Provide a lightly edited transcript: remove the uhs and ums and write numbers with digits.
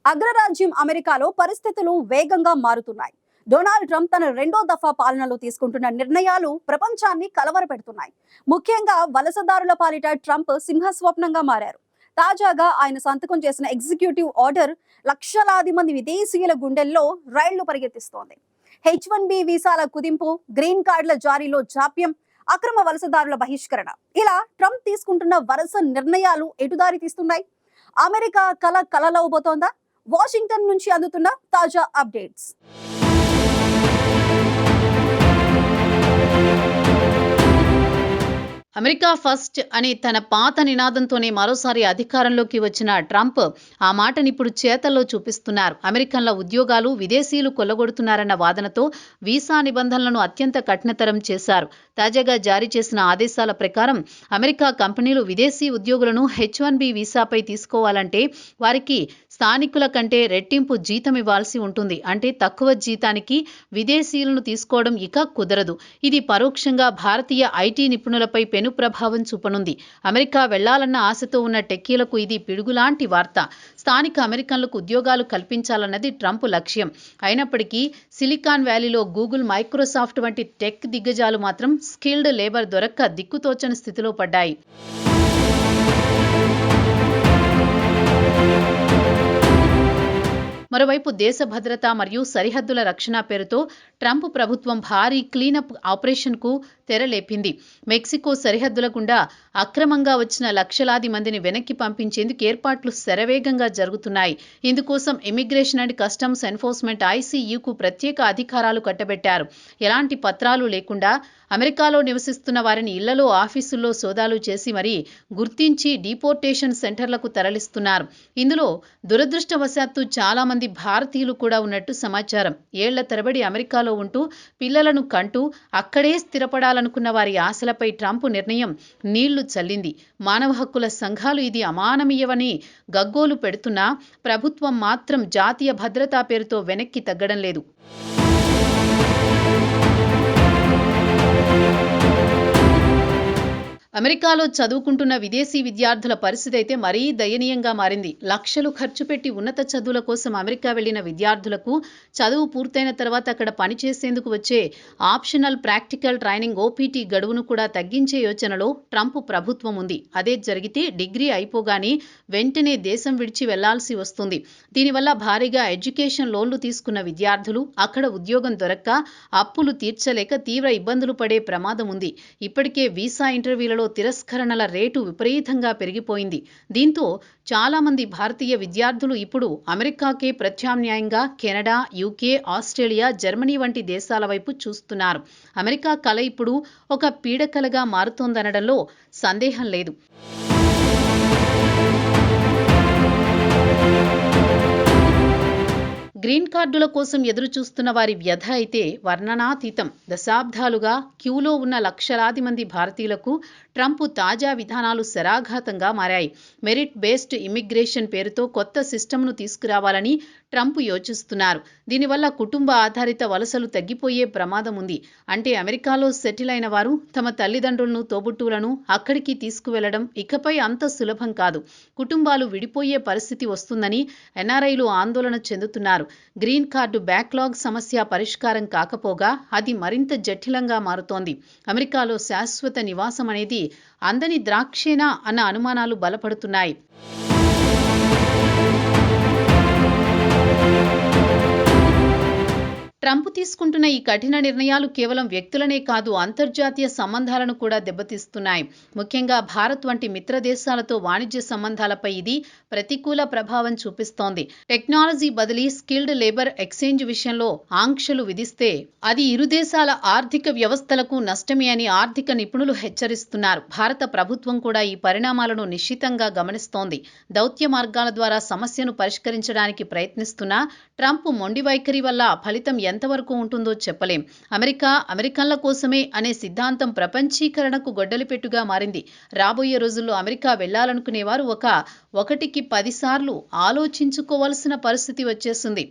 అగ్రరాజ్యం అమెరికాలో పరిస్థితులు వేగంగా మారుతున్నాయి. డొనాల్డ్ ట్రంప్ తన రెండో దఫా పాలనలో తీసుకుంటున్న నిర్ణయాలు ప్రపంచాన్ని కలవరపెడుతున్నాయి. ముఖ్యంగా వలసదారుల పాలిట ట్రంప్ సింహస్వప్నంగా మారారు. తాజాగా ఆయన సంతకం చేసిన ఎగ్జిక్యూటివ్ ఆర్డర్ లక్షలాది మంది విదేశీయుల గుండెల్లో రైళ్లు పరిగెత్తిస్తోంది. H1B వీసాల కుదింపు, గ్రీన్ కార్డుల జారీలో జాప్యం, అక్రమ వలసదారుల బహిష్కరణ, ఇలా ట్రంప్ తీసుకుంటున్న వరుస నిర్ణయాలు ఎటుదారి తీస్తున్నాయి? అమెరికా కలలవబోతోందా? వాషింగ్టన్ నుంచి అందుతున్న తాజా అప్డేట్స్. అమెరికా ఫస్ట్ అనే తన పాత నినాదంతోనే మరోసారి అధికారంలోకి వచ్చిన ట్రంప్ ఆ మాటని ఇప్పుడు చేతల్లో చూపిస్తున్నారు. అమెరికన్ల ఉద్యోగాలు విదేశీయులు కొల్లగొడుతున్నారన్న వాదనతో వీసా నిబంధనలను అత్యంత కఠినతరం చేశారు. తాజాగా జారీ చేసిన ఆదేశాల ప్రకారం అమెరికా కంపెనీలు విదేశీ ఉద్యోగులను H1B వీసాపై తీసుకోవాలంటే వారికి స్థానికుల కంటే రెట్టింపు జీతం ఇవ్వాల్సి ఉంటుంది. అంటే తక్కువ జీతానికి విదేశీయులను తీసుకోవడం ఇక కుదరదు. ఇది పరోక్షంగా భారతీయ ఐటీ నిపుణులపై పెను ప్రభావం చూపనుంది. అమెరికా వెళ్లాలన్న ఆశతో ఉన్న టెక్కీలకు ఇది పిడుగులాంటి వార్త. స్థానిక అమెరికన్లకు ఉద్యోగాలు కల్పించాలన్నది ట్రంప్ లక్ష్యం. అయినప్పటికీ సిలికాన్ వ్యాలీలో గూగుల్, మైక్రోసాఫ్ట్ వంటి టెక్ దిగ్గజాలు మాత్రం స్కిల్డ్ లేబర్ దొరక్క దిక్కుతోచని స్థితిలో పడ్డాయి. మరోవైపు దేశ భద్రత మరియు సరిహద్దుల రక్షణ పేరుతో ట్రంప్ ప్రభుత్వం భారీ క్లీనప్ ఆపరేషన్కు తెరలేపింది. మెక్సికో సరిహద్దుల గుండా అక్రమంగా వచ్చిన లక్షలాది మందిని వెనక్కి పంపించేందుకు ఏర్పాట్లు శరవేగంగా జరుగుతున్నాయి. ఇందుకోసం ఇమిగ్రేషన్ అండ్ కస్టమ్స్ ఎన్ఫోర్స్మెంట్ ICEకు ప్రత్యేక అధికారాలు కట్టబెట్టారు. ఎలాంటి పత్రాలు లేకుండా అమెరికాలో నివసిస్తున్న వారిని ఇళ్లలో, ఆఫీసుల్లో సోదాలు చేసి మరీ గుర్తించి డిపోర్టేషన్ సెంటర్లకు తరలిస్తున్నారు. ఇందులో దురదృష్టవశాత్తు చాలా మంది భారతీయులు కూడా ఉన్నట్టు సమాచారం. ఏళ్ల తరబడి అమెరికాలో ఉంటూ పిల్లలను కంటూ అక్కడే స్థిరపడాలనుకున్న వారి ఆశలపై ట్రంప్ నిర్ణయం నీళ్లు చల్లింది. మానవ హక్కుల సంఘాలు ఇది అమానవీయమని గగ్గోలు పెడుతున్నా ప్రభుత్వం మాత్రం జాతీయ భద్రతా పేరుతో వెనక్కి తగ్గడం లేదు. అమెరికాలో చదువుకుంటున్న విదేశీ విద్యార్థుల పరిస్థితి అయితే మరీ దయనీయంగా మారింది. లక్షలు ఖర్చు పెట్టి ఉన్నత చదువుల కోసం అమెరికా వెళ్లిన విద్యార్థులకు చదువు పూర్తయిన తర్వాత అక్కడ పనిచేసేందుకు వచ్చే ఆప్షనల్ ప్రాక్టికల్ ట్రైనింగ్ OPT గడువును కూడా తగ్గించే యోచనలో ట్రంప్ ప్రభుత్వం ఉంది. అదే జరిగితే డిగ్రీ అయిపోగానే వెంటనే దేశం విడిచి వెళ్లాల్సి వస్తుంది. దీనివల్ల భారీగా ఎడ్యుకేషన్ లోన్లు తీసుకున్న విద్యార్థులు అక్కడ ఉద్యోగం దొరక్క అప్పులు తీర్చలేక తీవ్ర ఇబ్బందులు పడే ప్రమాదం ఉంది. ఇప్పటికే వీసా ఇంటర్వ్యూలలో తిరస్కరణల రేటు విపరీతంగా పెరిగిపోయింది. దీంతో చాలా మంది భారతీయ విద్యార్థులు ఇప్పుడు అమెరికాకే ప్రత్యామ్నాయంగా కెనడా, UK, ఆస్ట్రేలియా, జర్మనీ వంటి దేశాల వైపు చూస్తున్నారు. అమెరికా కల ఇప్పుడు ఒక పీడకలగా మారుతోందనడంలో సందేహం లేదు. గ్రీన్ కార్డుల కోసం ఎదురు చూస్తున్న వారి వ్యధ అయితే వర్ణనాతీతం. దశాబ్దాలుగా క్యూలో ఉన్న లక్షలాది మంది భారతీయులకు ట్రంప్ తాజా విధానాలు శరాఘాతంగా మారాయి. మెరిట్ బేస్డ్ ఇమిగ్రేషన్ పేరుతో కొత్త సిస్టమ్ను తీసుకురావాలని ట్రంప్ యోచిస్తున్నారు. దీనివల్ల కుటుంబ ఆధారిత వలసలు తగ్గిపోయే ప్రమాదం ఉంది. అంటే అమెరికాలో సెటిల్ అయిన వారు తమ తల్లిదండ్రులను, తోబుట్టువులను అక్కడికి తీసుకువెళ్లడం ఇకపై అంత సులభం కాదు. కుటుంబాలు విడిపోయే పరిస్థితి వస్తుందని NRIలు ఆందోళన చెందుతున్నారు. గ్రీన్ కార్డు బ్యాక్లాగ్ సమస్య పరిష్కారం కాకపోగా అది మరింత జటిలంగా మారుతోంది. అమెరికాలో శాశ్వత నివాసం అనేది అందని ద్రాక్షేనా అన్న అనుమానాలు బలపడుతున్నాయి. ట్రంప్ తీసుకుంటున్న ఈ కఠిన నిర్ణయాలు కేవలం వ్యక్తులనే కాదు, అంతర్జాతీయ సంబంధాలను కూడా దెబ్బతీస్తున్నాయి. ముఖ్యంగా భారత్ వంటి మిత్ర దేశాలతో వాణిజ్య సంబంధాలపై ఇది ప్రతికూల ప్రభావం చూపిస్తోంది. టెక్నాలజీ బదిలీ, స్కిల్డ్ లేబర్ ఎక్స్చేంజ్ విషయంలో ఆంక్షలు విధిస్తే అది ఇరు దేశాల ఆర్థిక వ్యవస్థలకు నష్టమే అని ఆర్థిక నిపుణులు హెచ్చరిస్తున్నారు. భారత ప్రభుత్వం కూడా ఈ పరిణామాలను నిశితంగా గమనిస్తోంది. దౌత్య మార్గాల ద్వారా సమస్యను పరిష్కరించడానికి ప్రయత్నిస్తున్నా ట్రంప్ మొండి వైఖరి వల్ల ఫలితం ఎంతవరకు ఉంటుందో చెప్పలేం. అమెరికన్ల కోసమే అనే సిద్ధాంతం ప్రపంచీకరణకు గొడ్డలిపెట్టుగా మారింది. రాబోయే రోజుల్లో అమెరికా వెళ్లాలనుకునేవారు 1కి 10 సార్లు ఆలోచించుకోవాల్సిన పరిస్థితి వచ్చేసింది.